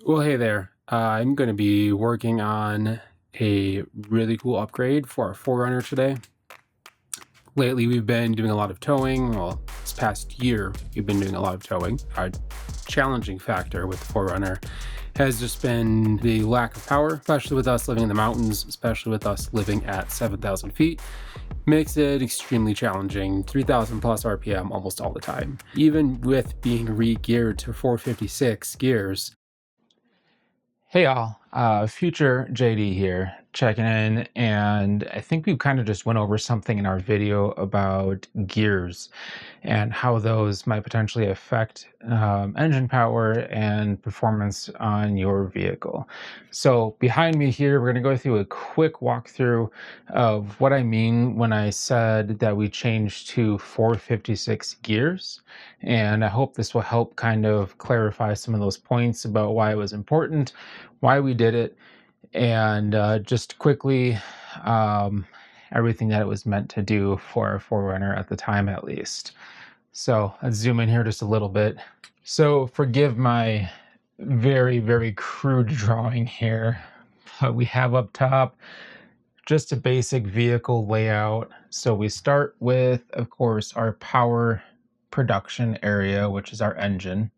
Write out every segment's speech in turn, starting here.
Well, hey there. I'm going to be working on a really cool upgrade for our 4runner today. Lately, we've been doing a lot of towing. Well, this past year, we've been doing a lot of towing. Our challenging factor with the 4runner has just been the lack of power, especially with us living in the mountains, especially with us living at 7,000 feet. Makes it extremely challenging, 3,000 plus RPM almost all the time. Even with being re-geared to 456 gears. Hey all, future JD here, checking in, and I think we kind of just went over something in our video about gears and how those might potentially affect engine power and performance on your vehicle. So behind me here, we're going to go through a quick walkthrough of what I mean when I said that we changed to 456 gears. And I hope this will help kind of clarify some of those points about why it was important, why we did it, and just quickly everything that it was meant to do for a 4runner at the time, at least. So let's zoom in here just a little bit. So forgive my very, very crude drawing here, but we have up top just a basic vehicle layout. So we start with, of course, our power production area, which is our engine.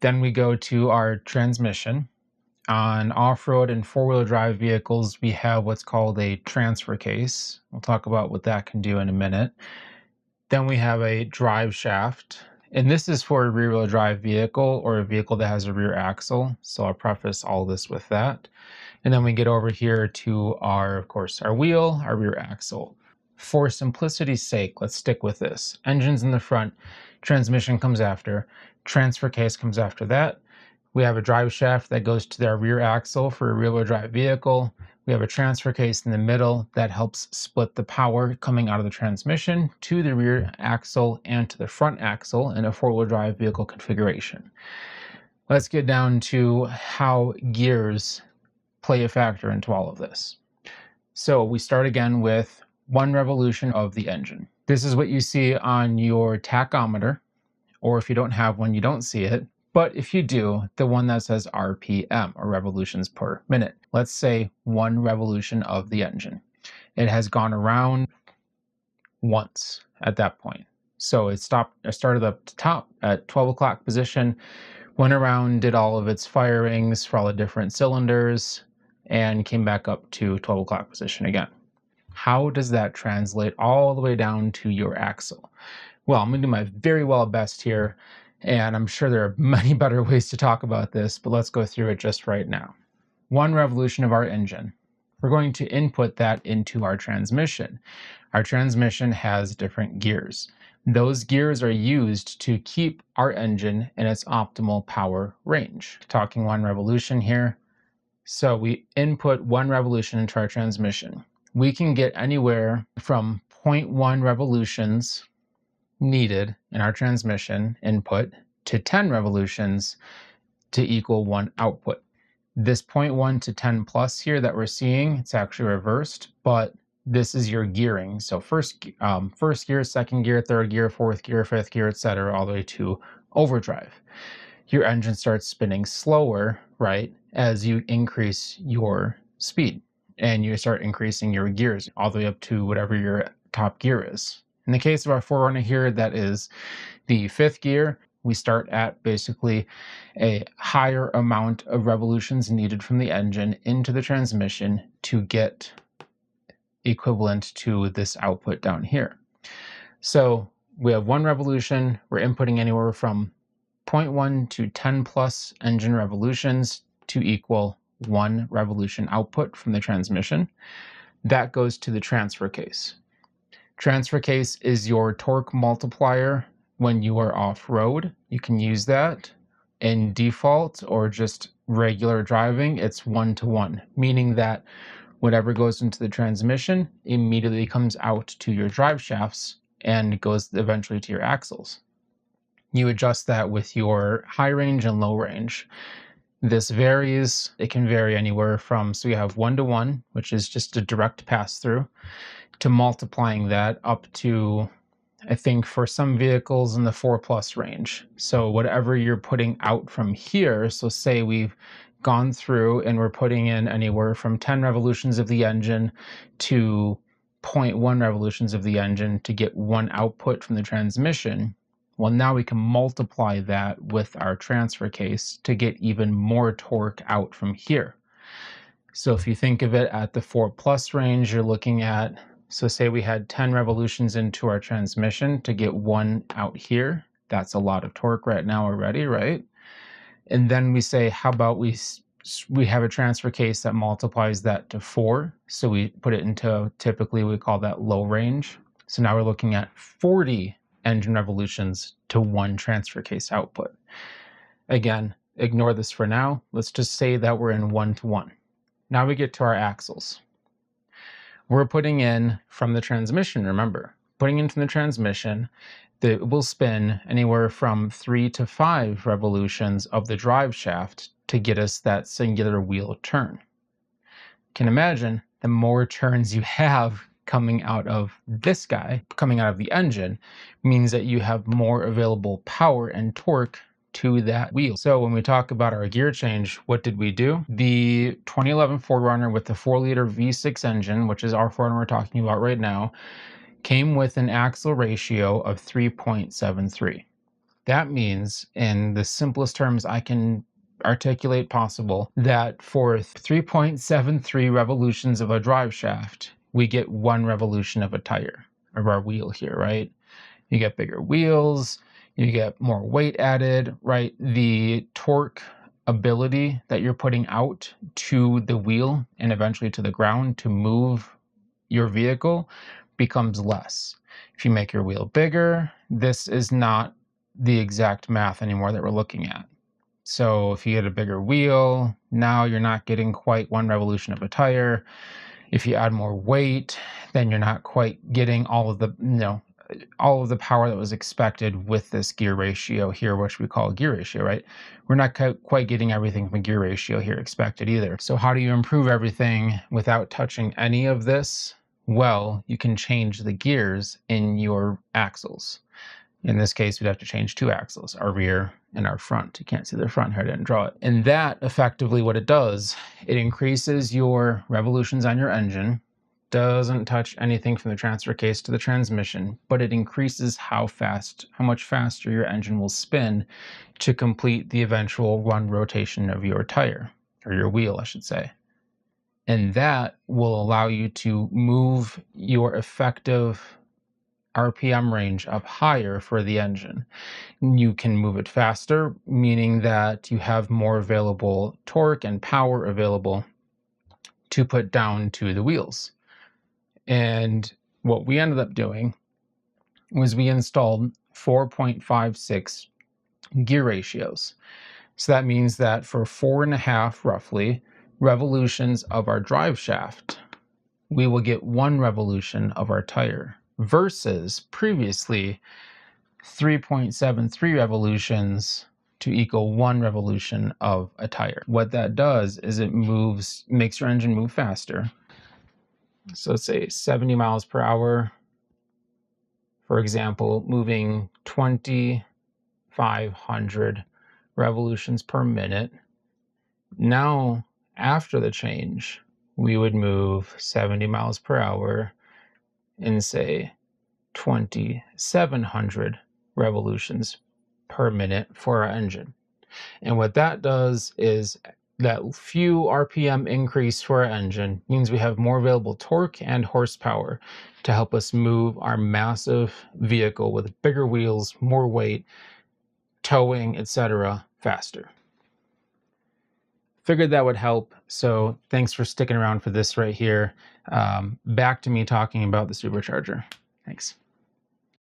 Then we go to our transmission. On off-road and four-wheel drive vehicles, we have what's called a transfer case. We'll talk about what that can do in a minute. Then we have a drive shaft, and this is for a rear-wheel drive vehicle or a vehicle that has a rear axle. So I'll preface all this with that. And then we get over here to our, of course, our wheel, our rear axle. For simplicity's sake, let's stick with this. Engine's in the front, transmission comes after, transfer case comes after that. We have a drive shaft that goes to their rear axle for a rear-wheel drive vehicle. We have a transfer case in the middle that helps split the power coming out of the transmission to the rear axle and to the front axle in a four-wheel drive vehicle configuration. Let's get down to how gears play a factor into all of this. So we start again with 1 revolution of the engine. This is what you see on your tachometer, or if you don't have one, you don't see it. But if you do, the one that says RPM, or revolutions per minute. Let's say 1 revolution of the engine. It has gone around once at that point. So it started up the top at 12 o'clock position, went around, did all of its firings for all the different cylinders, and came back up to 12 o'clock position again. How does that translate all the way down to your axle? Well, I'm going to do my very well best here, and I'm sure there are many better ways to talk about this, but let's go through it just right now. 1 revolution of our engine. We're going to input that into our transmission. Our transmission has different gears. Those gears are used to keep our engine in its optimal power range. Talking 1 revolution here. So we input 1 revolution into our transmission. We can get anywhere from 0.1 revolutions needed in our transmission input to 10 revolutions to equal 1 output. This 0.1 to 10 plus here that we're seeing, it's actually reversed, but this is your gearing. So first gear, second gear, third gear, fourth gear, fifth gear, etc., all the way to overdrive. Your engine starts spinning slower, right, as you increase your speed, and you start increasing your gears all the way up to whatever your top gear is. In the case of our 4runner here, that is the 5th gear. We start at basically a higher amount of revolutions needed from the engine into the transmission to get equivalent to this output down here. So we have 1 revolution. We're inputting anywhere from 0.1 to 10 plus engine revolutions to equal 1 revolution output from the transmission. That goes to the transfer case. Transfer case is your torque multiplier when you are off-road. You can use that in default or just regular driving. It's 1-to-1, meaning that whatever goes into the transmission immediately comes out to your drive shafts and goes eventually to your axles. You adjust that with your high range and low range. This varies. It can vary anywhere from, so you have 1-to-1, which is just a direct pass-through, to multiplying that up to I think for some vehicles in the 4+ range. So whatever you're putting out from here, so say we've gone through and we're putting in anywhere from 10 revolutions of the engine to 0.1 revolutions of the engine to get one output from the transmission. Well, now we can multiply that with our transfer case to get even more torque out from here. So if you think of it at the 4+ range, you're looking at, so say we had 10 revolutions into our transmission to get one out here. That's a lot of torque right now already, right? And then we say, how about we have a transfer case that multiplies that to 4. So we put it into, typically we call that low range. So now we're looking at 40 engine revolutions to one transfer case output. Again, ignore this for now. Let's just say that we're in 1-to-1. Now we get to our axles. We're putting in from the transmission, remember, putting into the transmission, that will spin anywhere from 3 to 5 revolutions of the drive shaft to get us that singular wheel turn. You can imagine the more turns you have coming out of this guy, coming out of the engine, means that you have more available power and torque to that wheel. So when we talk about our gear change, what did we do? The 2011 4Runner with the 4-liter V6 engine, which is our 4Runner we're talking about right now, came with an axle ratio of 3.73. That means, in the simplest terms I can articulate possible, that for 3.73 revolutions of a drive shaft, we get 1 revolution of a tire, of our wheel here, right? You get bigger wheels, you get more weight added, right? The torque ability that you're putting out to the wheel and eventually to the ground to move your vehicle becomes less. If you make your wheel bigger, this is not the exact math anymore that we're looking at. So if you get a bigger wheel, now you're not getting quite 1 revolution of a tire. If you add more weight, then you're not quite getting all of the, all of the power that was expected with this gear ratio here, which we call gear ratio, right? We're not quite getting everything from gear ratio here expected either. So how do you improve everything without touching any of this? Well, you can change the gears in your axles. In this case, we'd have to change 2 axles, our rear and our front. You can't see the front here, I didn't draw it. And that, effectively what it does, it increases your revolutions on your engine, doesn't touch anything from the transfer case to the transmission, but it increases how much faster your engine will spin to complete the eventual run rotation of your tire, or your wheel, I should say. And that will allow you to move your effective RPM range up higher for the engine. You can move it faster, meaning that you have more available torque and power available to put down to the wheels. And what we ended up doing was we installed 4.56 gear ratios. So that means that for 4.5 roughly revolutions of our drive shaft, we will get 1 revolution of our tire, versus previously 3.73 revolutions to equal 1 revolution of a tire. What that does is it makes your engine move faster. So let's say 70 miles per hour, for example, moving 2,500 revolutions per minute. Now, after the change, we would move 70 miles per hour in, say, 2,700 revolutions per minute for our engine. And what that does is that few RPM increase for our engine means we have more available torque and horsepower to help us move our massive vehicle with bigger wheels, more weight, towing, etc. faster. Figured that would help, so thanks for sticking around for this right here. Back to me talking about the supercharger. Thanks.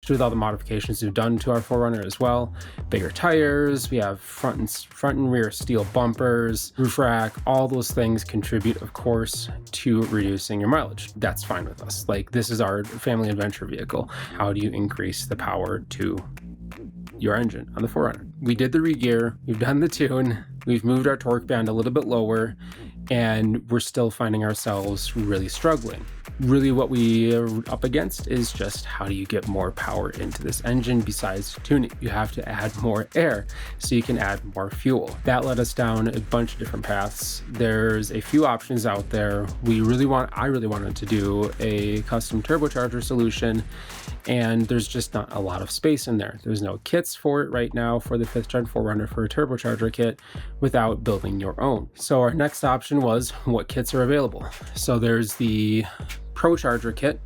With all the modifications we've done to our 4Runner as well, bigger tires, we have front and rear steel bumpers, roof rack, all those things contribute, of course, to reducing your mileage. That's fine with us. Like, this is our family adventure vehicle. How do you increase the power to your engine on the 4Runner? We did the regear, we've done the tune, we've moved our torque band a little bit lower, and we're still finding ourselves really struggling. Really what we are up against is just how do you get more power into this engine besides tuning? You have to add more air so you can add more fuel. That led us down a bunch of different paths. There's a few options out there. I really wanted to do a custom turbocharger solution, and there's just not a lot of space in there. There's no kits for it right now for the 5th gen 4Runner for a turbocharger kit without building your own. So our next option was what kits are available. So there's the ProCharger kit,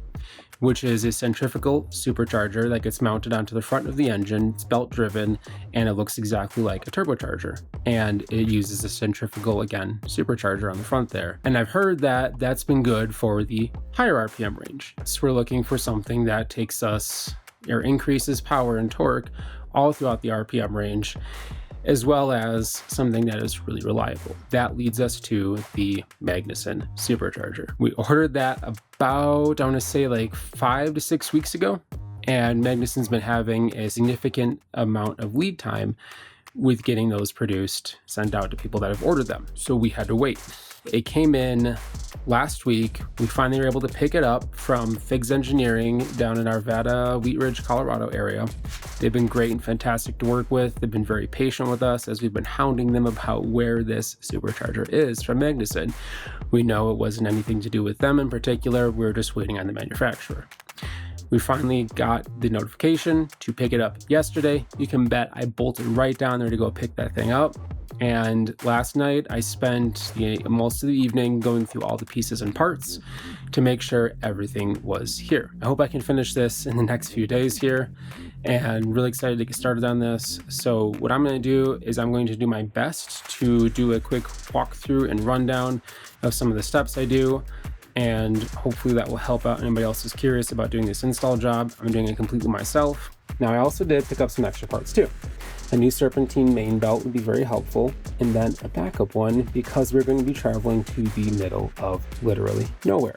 which is a centrifugal supercharger that gets mounted onto the front of the engine. It's belt driven and it looks exactly like a turbocharger, and it uses a centrifugal, again, supercharger on the front there. And I've heard that that's been good for the higher RPM range. So we're looking for something that takes us or increases power and torque all throughout the RPM range, as well as something that is really reliable. That leads us to the Magnuson Supercharger. We ordered that about, I want to say like 5 to 6 weeks ago, and Magnuson's been having a significant amount of lead time with getting those produced, sent out to people that have ordered them. So we had to wait. It came in last week. We finally were able to pick it up from Figs Engineering down in Arvada, Wheat Ridge, Colorado area. They've been great and fantastic to work with. They've been very patient with us as we've been hounding them about where this supercharger is from Magnuson. We know it wasn't anything to do with them in particular. We're just waiting on the manufacturer. We finally got the notification to pick it up yesterday. You can bet I bolted right down there to go pick that thing up. And last night I spent most of the evening going through all the pieces and parts to make sure everything was here. I hope I can finish this in the next few days here, and really excited to get started on this. So what I'm going to do is I'm going to do my best to do a quick walkthrough and rundown of some of the steps I do, and hopefully that will help out anybody else who's curious about doing this install job. I'm doing it completely myself. Now I also did pick up some extra parts too. A new serpentine main belt would be very helpful, and then a backup one because we're going to be traveling to the middle of literally nowhere.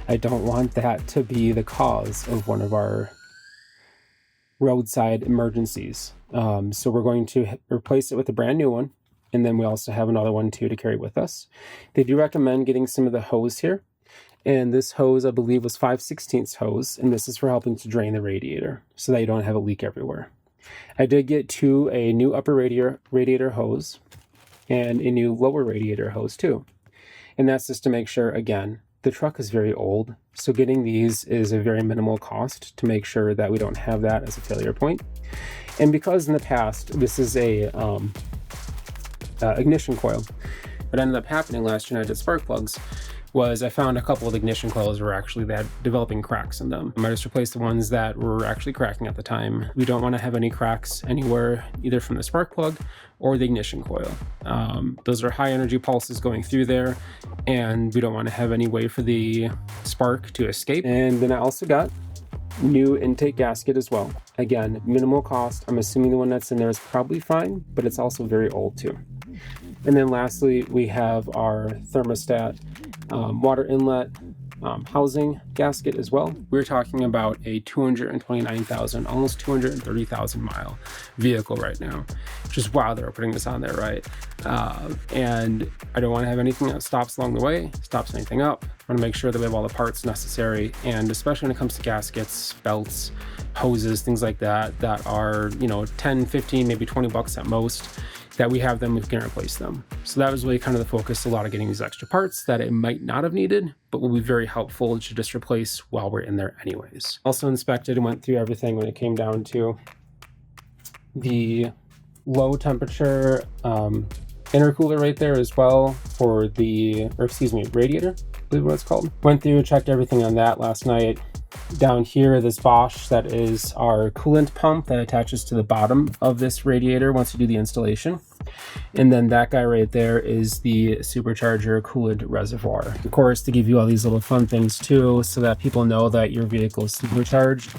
I don't want that to be the cause of one of our roadside emergencies. So we're going to replace it with a brand new one, and then we also have another one too to carry with us. They do recommend getting some of the hose here, and this hose I believe was 5/16 hose, and this is for helping to drain the radiator so that you don't have a leak everywhere. I did get a new upper radiator hose and a new lower radiator hose too. And that's just to make sure, again, the truck is very old, so getting these is a very minimal cost to make sure that we don't have that as a failure point. And because in the past, this is a ignition coil, what ended up happening last year when I did spark plugs was I found a couple of ignition coils were actually developing cracks in them. I just replaced the ones that were actually cracking at the time. We don't want to have any cracks anywhere, either from the spark plug or the ignition coil. Those are high energy pulses going through there, and we don't want to have any way for the spark to escape. And then I also got new intake gasket as well. Again, minimal cost. I'm assuming the one that's in there is probably fine, but it's also very old too. And then lastly, we have our thermostat water inlet housing gasket as well. We're talking about a 229,000, almost 230,000 mile vehicle right now. Just wow, they're putting this on there, right? And I don't want to have anything that stops along the way, stops anything up. I want to make sure that we have all the parts necessary, and especially when it comes to gaskets, belts, hoses, things like that, that are, 10, 15, maybe 20 bucks at most, that we have them, we can replace them. So that was really kind of the focus, a lot of getting these extra parts that it might not have needed, but will be very helpful to just replace while we're in there anyways. Also inspected and went through everything when it came down to the low temperature intercooler right there as well for radiator, I believe what it's called. Went through, checked everything on that last night. Down here, this Bosch, that is our coolant pump that attaches to the bottom of this radiator once you do the installation. And then that guy right there is the supercharger coolant reservoir. Of course, to give you all these little fun things too, so that people know that your vehicle is supercharged.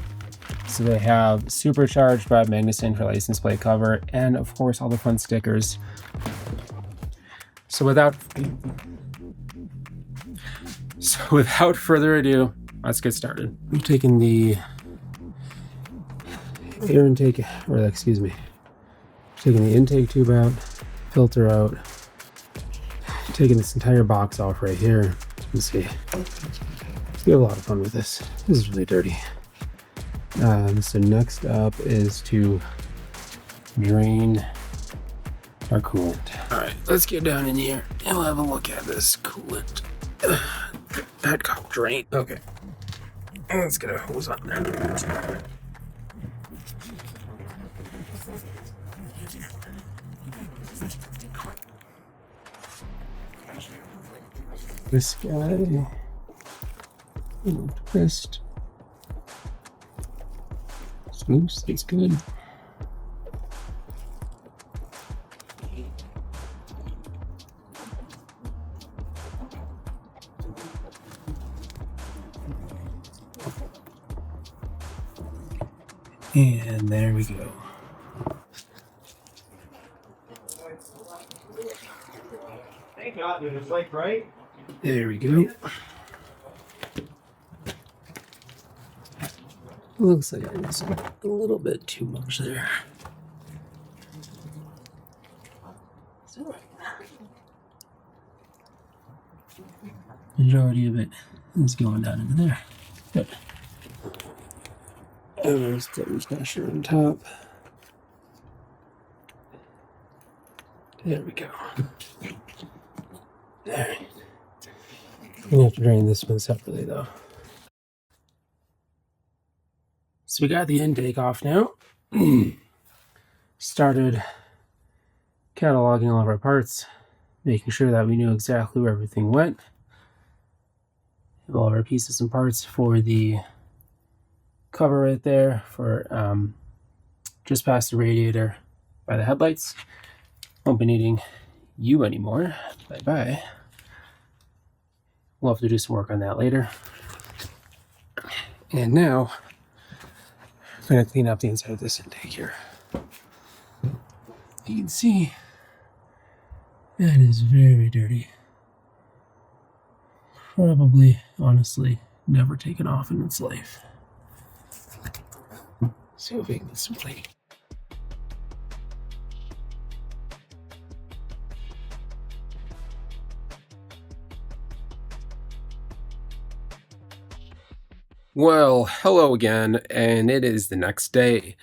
So they have supercharged by Magnuson for license plate cover, and of course all the fun stickers. So without further ado, let's get started. I'm taking the air intake, taking the intake tube out, filter out, taking this entire box off right here. Let's see. We have a lot of fun with this. This is really dirty. So next up is to drain our coolant. All right, let's get down in here and we'll have a look at this coolant. Petcock drain. Okay, let's get a hose on there. This guy, twist. Smooth, stays good. And there we go. Thank God, dude. It's like, right? There we go. Looks like I did a little bit too much there. So, majority of it is going down into there. Good. And there's the dasher on top. There we go. Alright. We have to drain this one separately though. So we got the intake off now. Started cataloging all of our parts, making sure that we knew exactly where everything went. All of our pieces and parts for the cover right there for just past the radiator by the headlights. Won't be needing you anymore. Bye-bye. We'll have to do some work on that later. And now, I'm going to clean up the inside of this intake here. You can see, that is very dirty. Probably, honestly, never taken off in its life. See if we can get some cleaning. Well, hello again, and it is the next day.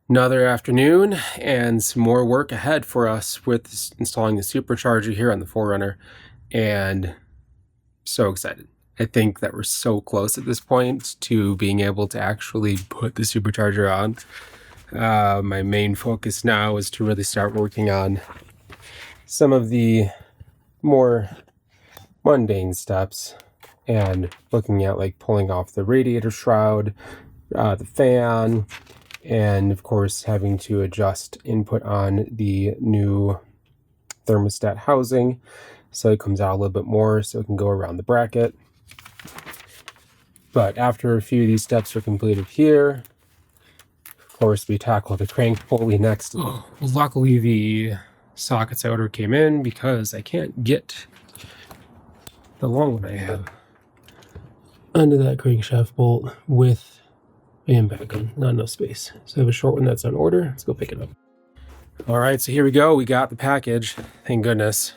Another afternoon, and some more work ahead for us with installing the supercharger here on the 4runner, and so excited. I think that we're so close at this point to being able to actually put the supercharger on. My main focus now is to really start working on some of the more mundane steps and looking at like pulling off the radiator shroud, the fan, and of course having to adjust input on the new thermostat housing so it comes out a little bit more so it can go around the bracket. But after a few of these steps are completed here, of course we tackle the crank pulley next. Oh, luckily the sockets I ordered came in because I can't get the long one I have under that crankshaft bolt with the impact on, not enough space. So I have a short one that's on order. Let's go pick it up. All right, so here we go. We got the package, thank goodness.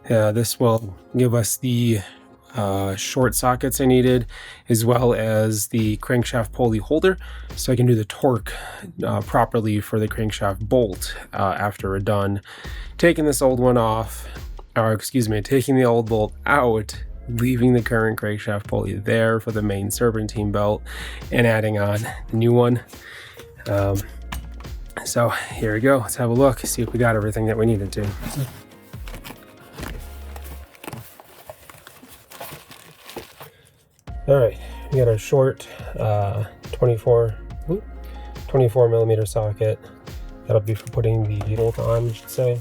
This will give us the short sockets I needed, as well as the crankshaft pulley holder, so I can do the torque properly for the crankshaft bolt after we're done taking this old one off, or excuse me, taking the old bolt out, leaving the current crankshaft pulley there for the main serpentine belt, and adding on the new one. So here we go. Let's have a look, see if we got everything that we needed to. All right, we got our short 24 millimeter socket. That'll be for putting the bolt on, I should say.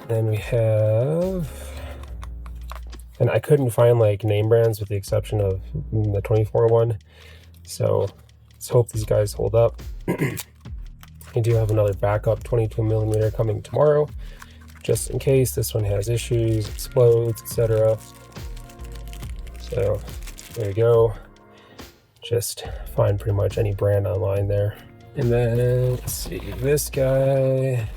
Then we have, and I couldn't find like name brands with the exception of the 24 one. So let's hope these guys hold up. I do have another backup 22 millimeter coming tomorrow, just in case this one has issues, explodes, etc. So there you go. Just find pretty much any brand online there. And then let's see, this guy.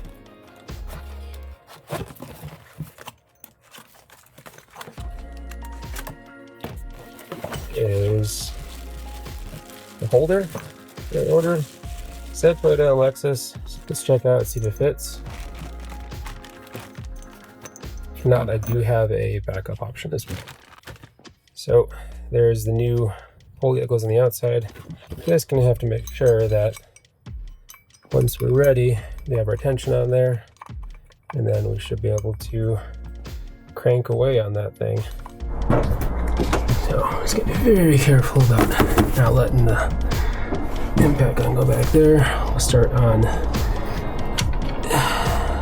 the holder that I ordered. Said put it on Lexus. So let's check out, see if it fits. If not, I do have a backup option as well. So there's the new pulley that goes on the outside. Just gonna have to make sure that once we're ready, we have our tension on there, and then we should be able to crank away on that thing. So just gotta be very careful about not letting the impact gun go back there. We'll start on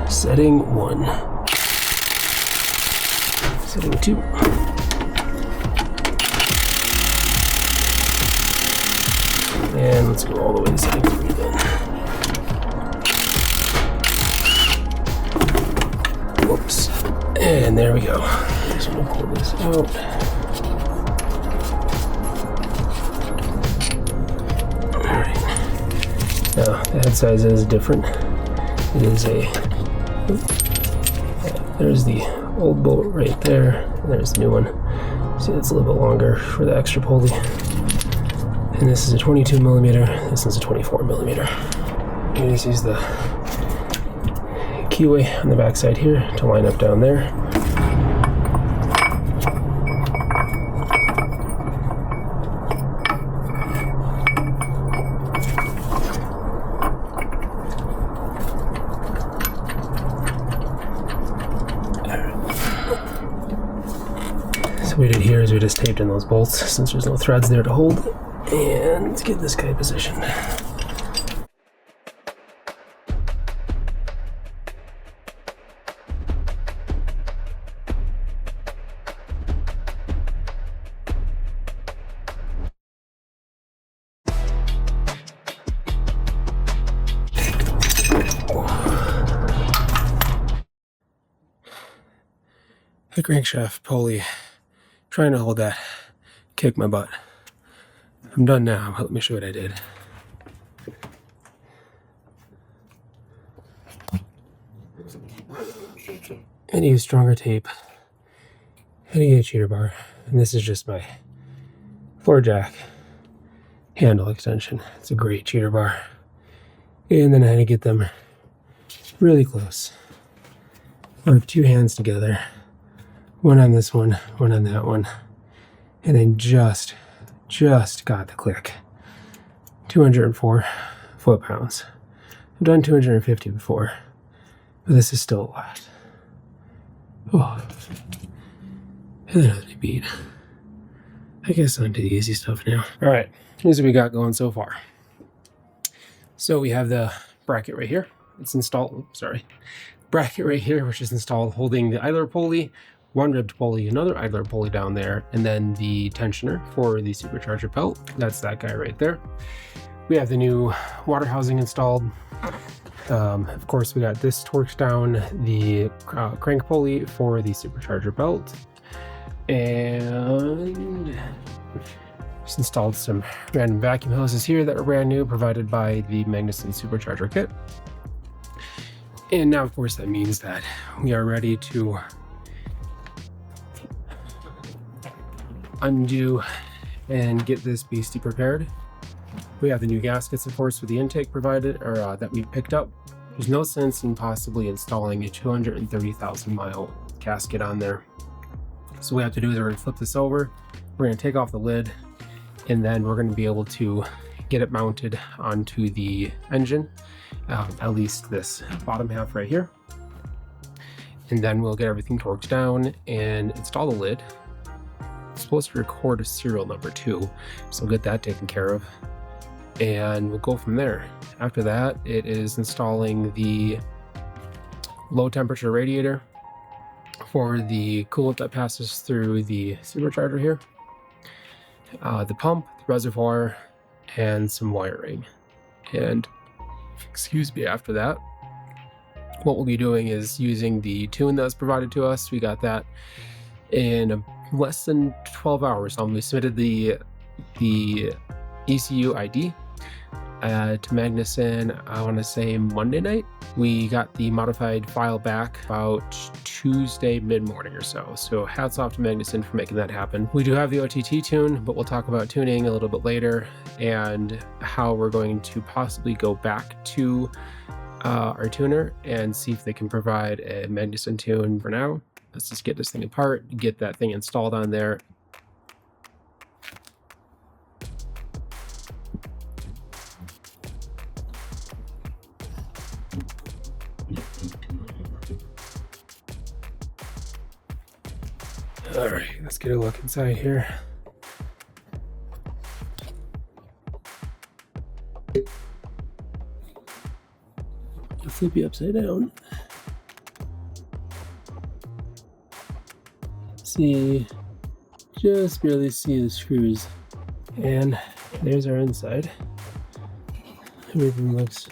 setting 1. Setting 2. And let's go all the way to setting 3 then. Whoops. And there we go. Just want to pull this out. Alright. Now, the head size is different. It is there's the old bolt right there, and there's the new one. See, it's a little bit longer for the extra pulley. And this is a 22 millimeter, this is a 24 millimeter. You just use the keyway on the back side here to line up down there. So what we did here is we just taped in those bolts since there's no threads there to hold. And let's get this guy positioned. The crankshaft pulley, trying to hold that, kick my butt. I'm done now, but let me show you what I did. And use stronger tape. And a cheater bar. And this is just my floor jack handle extension. It's a great cheater bar. And then I had to get them really close. Work 2 hands together. One on this one on that one. And then just got the click. 204 foot-pounds. I've done 250 before, but this is still a lot. Oh, and then another beat. I guess on to the easy stuff now. All right, here's what we got going so far. So we have the bracket right here. It's installed, bracket right here, which is installed holding the idler pulley, one ribbed pulley, another idler pulley down there, and then the tensioner for the supercharger belt. That's that guy right there. We have the new water housing installed. Of course, we got this torqued down, the crank pulley for the supercharger belt, and just installed some random vacuum hoses here that are brand new, provided by the Magnuson Supercharger kit. And now, of course, that means that we are ready to undo and get this beastie prepared. We have the new gaskets, of course, with the intake provided, or that we picked up. There's no sense in possibly installing a 230,000 mile gasket on there. So what we have to do is we're going to flip this over, we're going to take off the lid, and then we're going to be able to get it mounted onto the engine, at least this bottom half right here. And then we'll get everything torqued down and install the lid. It's supposed to record a serial number too, so we'll get that taken care of. And we'll go from there. After that, it is installing the low temperature radiator for the coolant that passes through the supercharger here, the pump, the reservoir, and some wiring. And excuse me, after that, what we'll be doing is using the tune that was provided to us. We got that in less than 12 hours. We submitted the ECU ID to Magnuson, I want to say Monday night. We got the modified file back about Tuesday mid-morning or so. So hats off to Magnuson for making that happen. We do have the OTT tune, but we'll talk about tuning a little bit later and how we're going to possibly go back to our tuner and see if they can provide a Magnuson tune for now. Let's just get this thing apart, get that thing installed on there. All right, let's get a look inside here. I'll flip you upside down. See, just barely see the screws. And there's our inside. Everything looks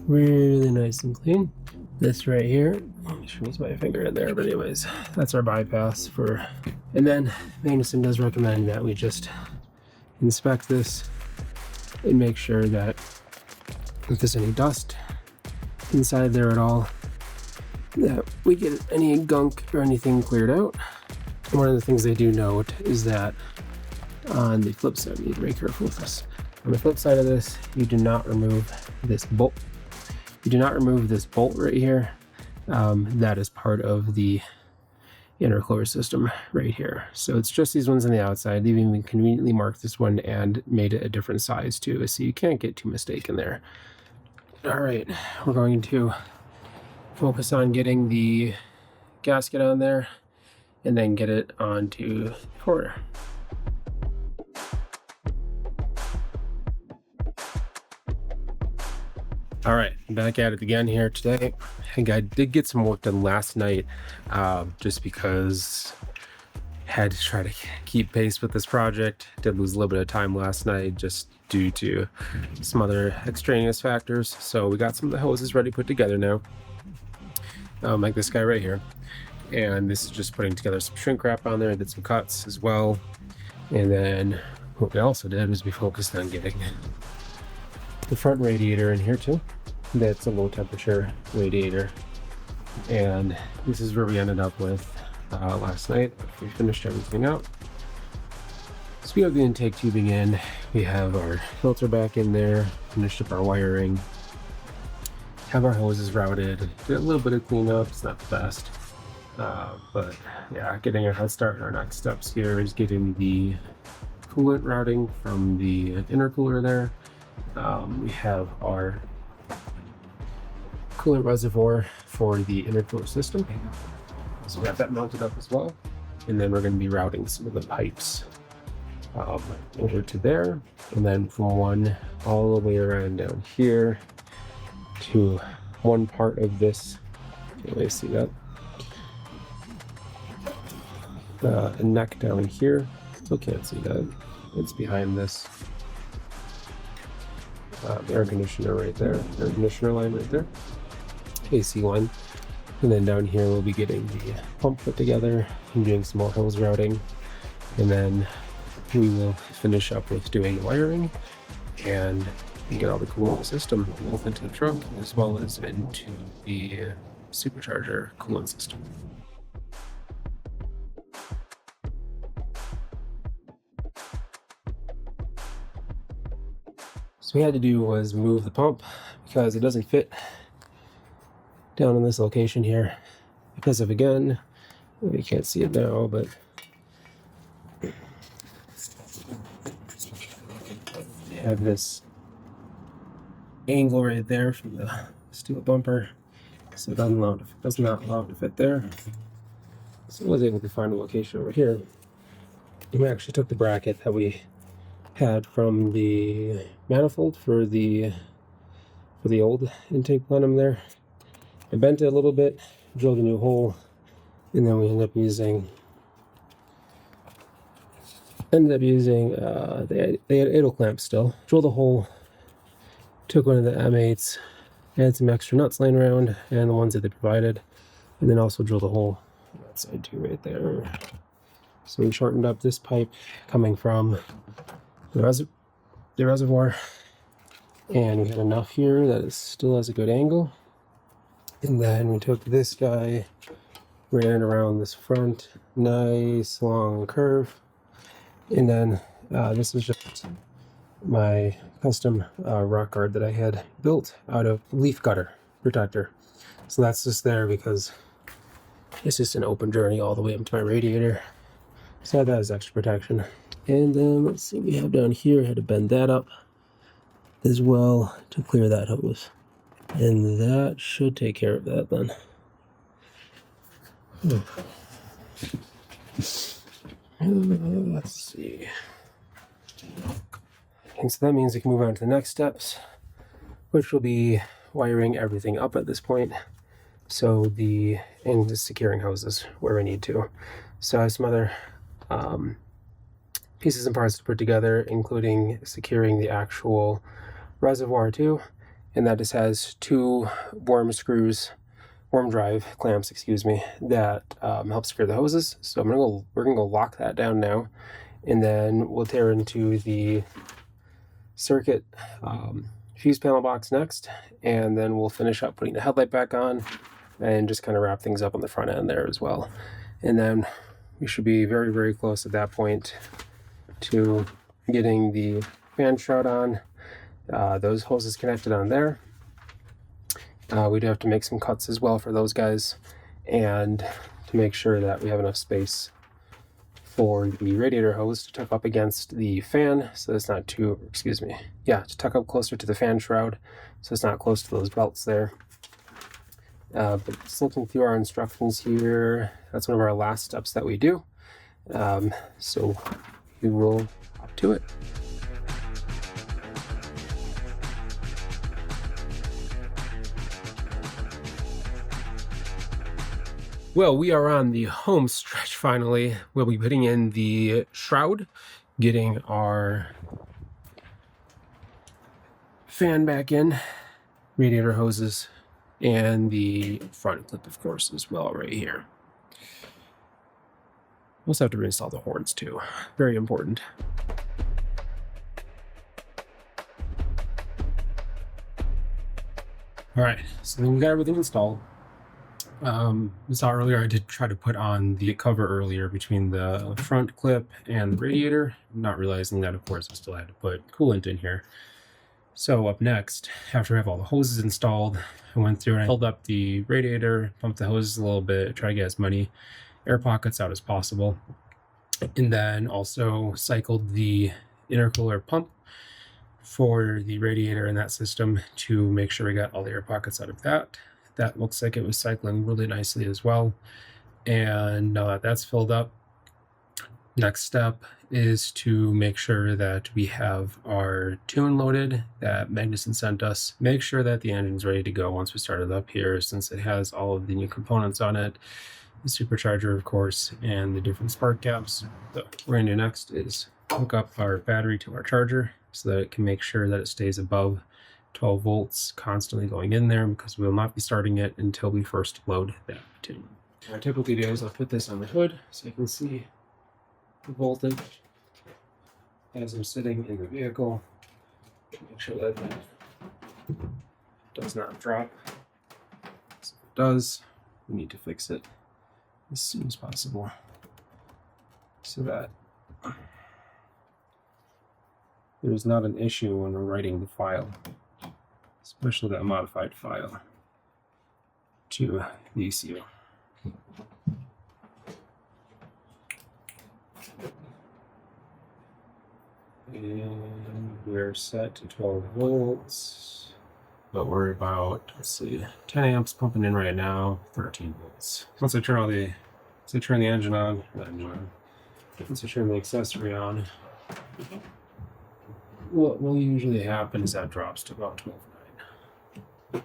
really nice and clean. This right here, let me squeeze my finger in there, but anyways, that's our bypass for, and then Magnuson does recommend that we just inspect this and make sure that if there's any dust inside there at all, that we get any gunk or anything cleared out. One of the things they do note is that on the flip side, you need to be very careful with this. On the flip side of this, you do not remove this bolt. You do not remove this bolt right here. That is part of the intercooler system right here. So it's just these ones on the outside. They've even conveniently marked this one and made it a different size too, so you can't get too mistaken there. All right, we're going to focus on getting the gasket on there and then get it onto the quarter. All right, back at it again here today. I think I did get some work done last night, just because I had to try to keep pace with this project. Did lose a little bit of time last night just due to some other extraneous factors. So we got some of the hoses ready put together now, like this guy right here. And this is just putting together some shrink wrap on there, did some cuts as well. And then what we also did was we focused on getting the front radiator in here too. That's a low temperature radiator, and this is where we ended up with last night. We finished everything out. So we have the intake tubing in, we have our filter back in there, finished up our wiring, have our hoses routed, did a little bit of cleanup. It's not the best, but yeah, getting a head start. Our next steps here is getting the coolant routing from the intercooler there. We have our coolant reservoir for the intercooler system, so we have that mounted up as well, and then we're going to be routing some of the pipes over to there, and then from one all the way around down here to one part of this. Can't really see that. A neck down here. Still can't see that. It's behind this. Air conditioner right there, air conditioner line right there, AC line, and then down here we'll be getting the pump put together and doing some more hose routing, and then we will finish up with doing the wiring and get all the coolant system both into the truck as well as into the supercharger coolant system. So what we had to do was move the pump because it doesn't fit down in this location here because of, again, you can't see it now, but you have this angle right there from the steel bumper, so it does not allow it to fit there. So I was able to find a location over here. And we actually took the bracket that we had from the manifold for the old intake plenum there. I bent it a little bit, drilled a new hole, and then we ended up using they had idle clamps still. Drilled a hole, took one of the M8s, had some extra nuts laying around and the ones that they provided, and then also drilled a hole on that side too right there. So we shortened up this pipe coming from the reservoir And we had enough here that it still has a good angle. And then we took this guy, ran around this front, nice long curve. And then this is just my custom rock guard that I had built out of leaf gutter protector. So that's just there because it's just an open journey all the way up to my radiator. So that is extra protection. And then let's see what we have down here. I had to bend that up as well to clear that hose. And that should take care of that then. Let's see. And so that means we can move on to the next steps, which will be wiring everything up at this point. So and just securing hoses where we need to. So I have some other pieces and parts to put together, including securing the actual reservoir too. And that just has two worm drive clamps, that help secure the hoses. So we're gonna go lock that down now, and then we'll tear into the circuit fuse panel box next, and then we'll finish up putting the headlight back on and just kind of wrap things up on the front end there as well. And then we should be very, very close at that point to getting the fan shroud on, those hoses connected on there. We do have to make some cuts as well for those guys, and to make sure that we have enough space for the radiator hose to tuck up against the fan, so it's not too, to tuck up closer to the fan shroud, so it's not close to those belts there. But just looking through our instructions here, that's one of our last steps that we do. So we will hop to it. Well, we are on the home stretch finally. We'll be putting in the shroud, getting our fan back in, radiator hoses, and the front clip, of course, as well, right here. We also have to reinstall the horns too. Very important. All right, so then we got everything installed. We saw earlier I did try to put on the cover earlier between the front clip and the radiator, not realizing that, of course, I still had to put coolant in here. So up next, after I have all the hoses installed, I went through and I filled up the radiator, pumped the hoses a little bit, try to get as many air pockets out as possible, and then also cycled the intercooler pump for the radiator in that system to make sure we got all the air pockets out of that. That looks like it was cycling really nicely as well. And now that that's filled up, next step is to make sure that we have our tune loaded that Magnuson sent us. Make sure that the engine's ready to go once we start it up here, since it has all of the new components on it, the supercharger, of course, and the different spark gaps. So what we're gonna do next is hook up our battery to our charger so that it can make sure that it stays above 12 volts constantly going in there, because we will not be starting it until we first load that tune. What I typically do is I'll put this on the hood so you can see the voltage as I'm sitting in the vehicle. Make sure that it does not drop. So if it does, we need to fix it as soon as possible so that there's not an issue when we're writing the file, especially that modified file to the ECU. And we're set to 12 volts, but we're about, 10 amps pumping in right now, 13 volts. Once I turn the engine on, once I turn the accessory on, what will usually happen is that drops to about 12.9.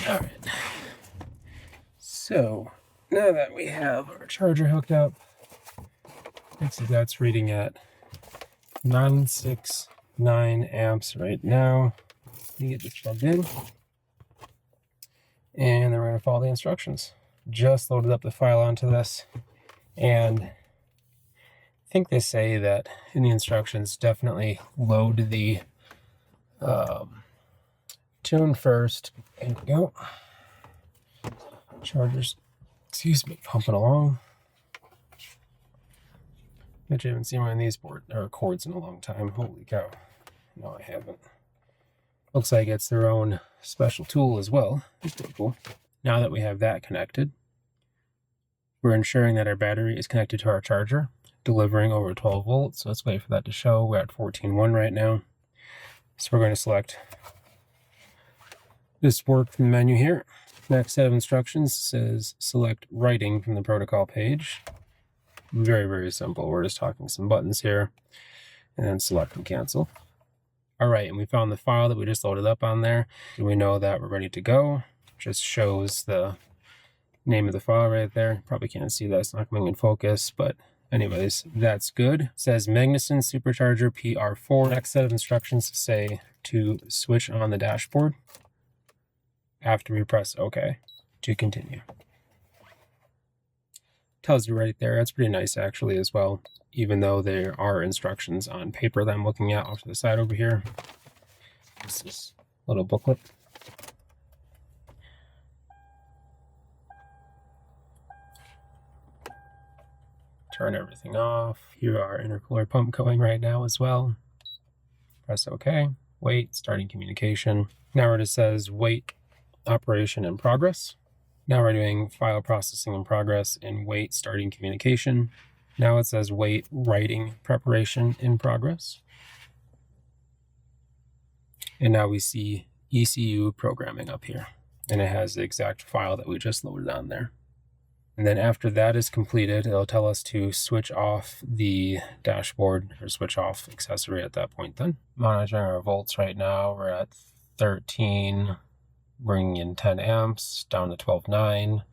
All right. So now that we have our charger hooked up, that's reading at 969 amps right now. You get this plugged in, and then we're going to follow the instructions. Just loaded up the file onto this, and I think they say that in the instructions, definitely load the tune first. There we go. Chargers, excuse me, pumping along. Bet you haven't seen one of these cords in a long time. Holy cow. No, I haven't. Looks like it's their own special tool as well. That's pretty cool. Now that we have that connected, we're ensuring that our battery is connected to our charger, delivering over 12 volts. So let's wait for that to show. We're at 14.1 right now. So we're going to select this work from the menu here. Next set of instructions says select writing from the protocol page. Very, very simple. We're just talking some buttons here and then select and cancel. All right, and we found the file that we just loaded up on there. And we know that we're ready to go. Just shows the name of the file right there. Probably can't see that, it's not coming in focus, but anyways, that's good. It says Magnuson Supercharger PR4. Next set of instructions say to switch on the dashboard after we press OK to continue. Tells you right there. That's pretty nice actually as well, even though there are instructions on paper that I'm looking at off to the side over here. This is a little booklet. Turn everything off. Here our intercooler pump going right now as well. Press OK. Wait, starting communication. Now it just says wait, operation in progress. Now we're doing file processing in progress and wait, starting communication. Now it says wait, writing preparation in progress. And now we see ECU programming up here. And it has the exact file that we just loaded on there. And then after that is completed, it'll tell us to switch off the dashboard or switch off accessory at that point then. Monitoring our volts right now, we're at 13, bringing in 10 amps, down to 12.9.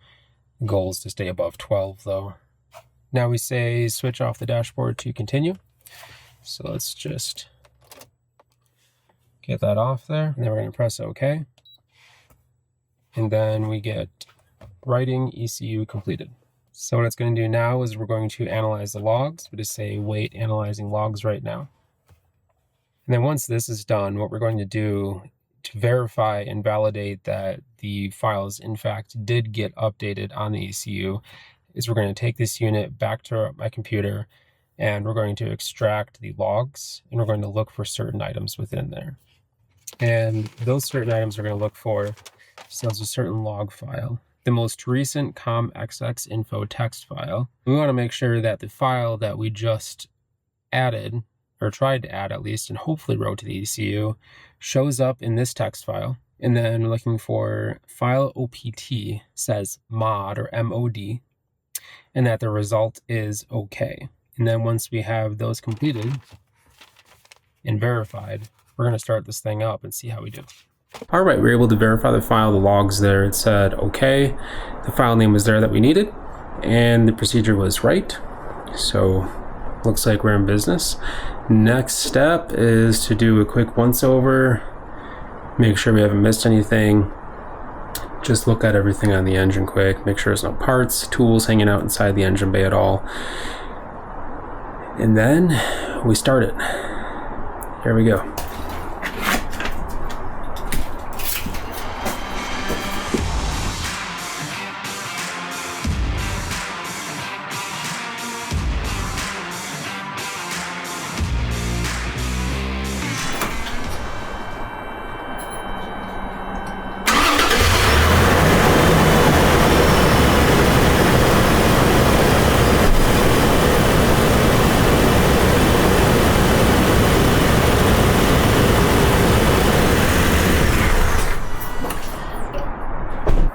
The goal is to stay above 12 though. Now we say switch off the dashboard to continue. So let's just get that off there. And then we're going to press OK. And then we get writing ECU completed. So what it's going to do now is we're going to analyze the logs. We just say wait, analyzing logs right now. And then once this is done, what we're going to do to verify and validate that the files in fact did get updated on the ECU is we're going to take this unit back to my computer and we're going to extract the logs and we're going to look for certain items within there. And those certain items we're going to look for, so there's a certain log file. The most recent ComXX info text file. We want to make sure that the file that we just added, or tried to add at least, and hopefully wrote to the ECU, shows up in this text file. And then we're looking for file OPT, says mod or MOD, and that the result is OK. And then once we have those completed and verified, we're going to start this thing up and see how we do. All right, we were able to verify the file, the logs there. It said OK. The file name was there that we needed, and the procedure was right. So looks like we're in business. Next step is to do a quick once-over, make sure we haven't missed anything. Just look at everything on the engine quick, make sure there's no parts, tools hanging out inside the engine bay at all. And then we start it. Here we go.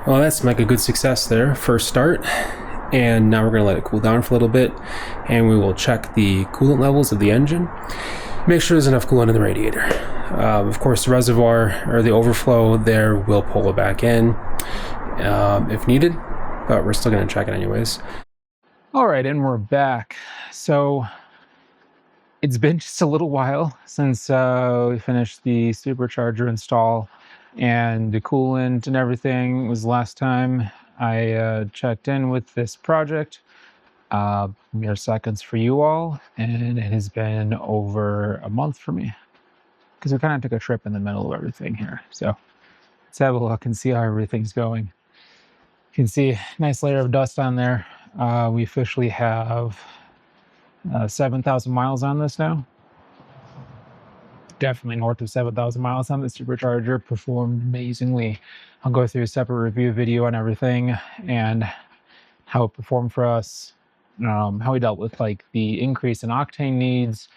Well, that's like a good success there, first start. And now we're going to let it cool down for a little bit, and we will check the coolant levels of the engine. Make sure there's enough coolant in the radiator. Of course, the reservoir or the overflow there will pull it back in if needed, but we're still going to check it anyways. All right, and we're back. So it's been just a little while since we finished the supercharger install, and the coolant and everything was the last time I checked in with this project. mere seconds for you all, and it has been over a month for me because we kind of took a trip in the middle of everything here. So let's have a look and see how everything's going. You can see a nice layer of dust on there. We officially have 7,000 miles on this now. Definitely north of 7,000 miles on the supercharger. Performed amazingly. I'll go through a separate review video on everything and how it performed for us, how we dealt with like the increase in octane needs,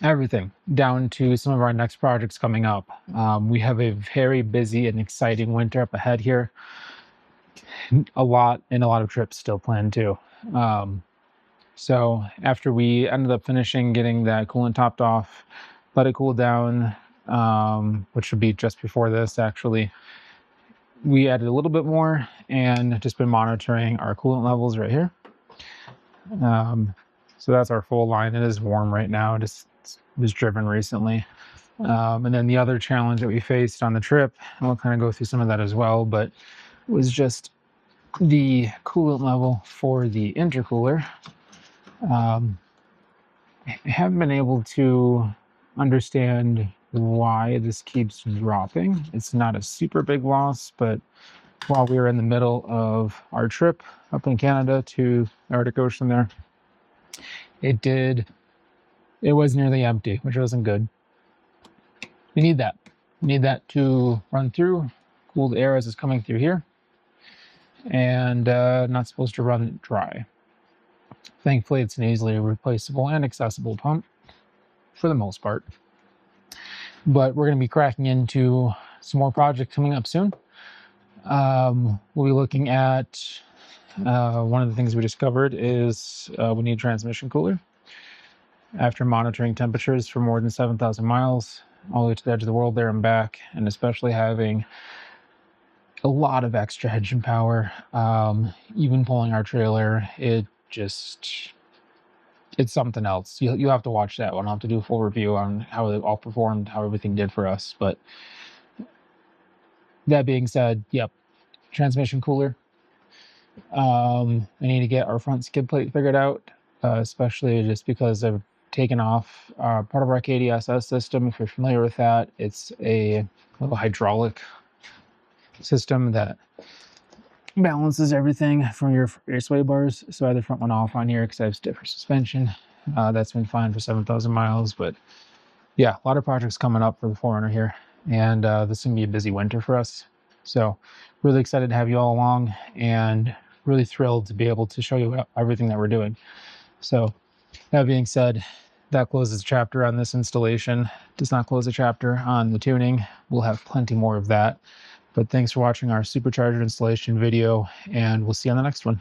everything down to some of our next projects coming up. We have a very busy and exciting winter up ahead here. A lot of trips still planned too. So after we ended up finishing getting that coolant topped off, let it cool down, which would be just before this actually, we added a little bit more and just been monitoring our coolant levels right here. So that's our full line. It is warm right now. It just was driven recently. And then the other challenge that we faced on the trip, and we'll kind of go through some of that as well, but was just the coolant level for the intercooler. I haven't been able to understand why this keeps dropping. It's not a super big loss, but while we were in the middle of our trip up in Canada to the Arctic Ocean there, it was nearly empty, which wasn't good. We need that. We need that to run through, cool the air as it's coming through here, and not supposed to run dry. Thankfully, it's an easily replaceable and accessible pump for the most part. But we're going to be cracking into some more projects coming up soon. We'll be looking at one of the things we discovered is we need a transmission cooler. After monitoring temperatures for more than 7,000 miles, all the way to the edge of the world there and back, and especially having a lot of extra engine power, even pulling our trailer, it's something else. You'll have to watch that one. I'll have to do a full review on how it all performed, how everything did for us. But that being said, yep, transmission cooler. I need to get our front skid plate figured out, especially just because I've taken off part of our KDSS system. If you're familiar with that, it's a little hydraulic system that balances everything from your sway bars. So I had the front one off on here because I have stiffer suspension. That's been fine for 7,000 miles, but yeah, a lot of projects coming up for the 4runner here, and this is gonna be a busy winter for us. So really excited to have you all along, and really thrilled to be able to show you everything that we're doing. So that being said, that closes the chapter on this installation. Does not close the chapter on the tuning. We'll have plenty more of that. But thanks for watching our supercharger installation video, and we'll see you on the next one.